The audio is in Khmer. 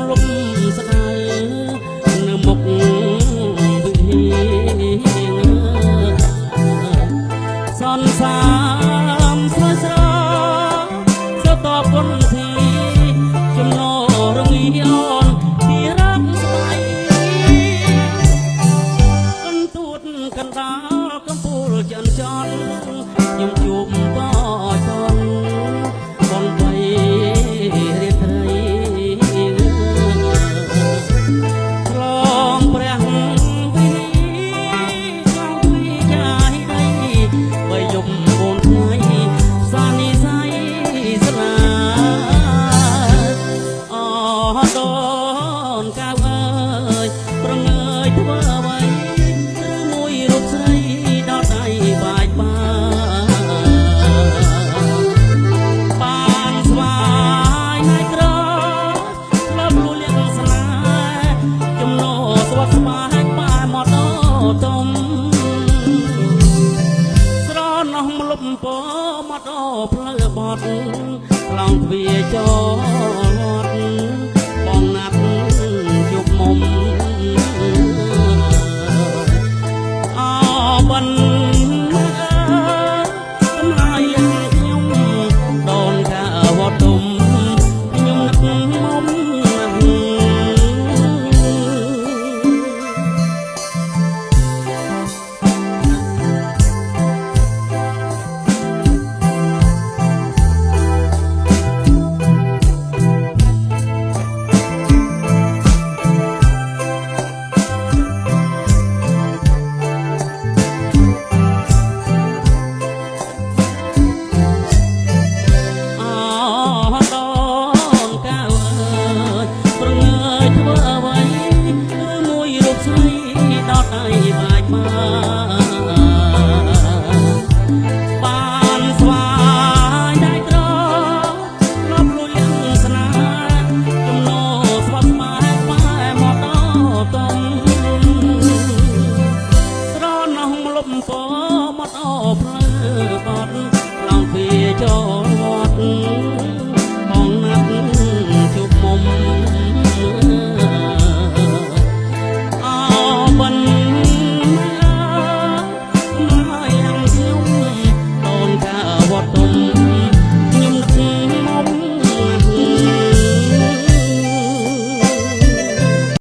លំស្ដាយនៅមុខវិធីសន្សាមស្រួយស្រសតគុណធីចំណរងាអូនទីรักស្បៃកន្តួតកណ្ដាលកំពូលចន្ទចន់ខ្ញុំជួបបចន់បងបីរាត្រីឆ្លងព្រះវិឆ្លងវិយាយដីបីយប់4ថ្ងៃសានិស័យស្នាអរដល់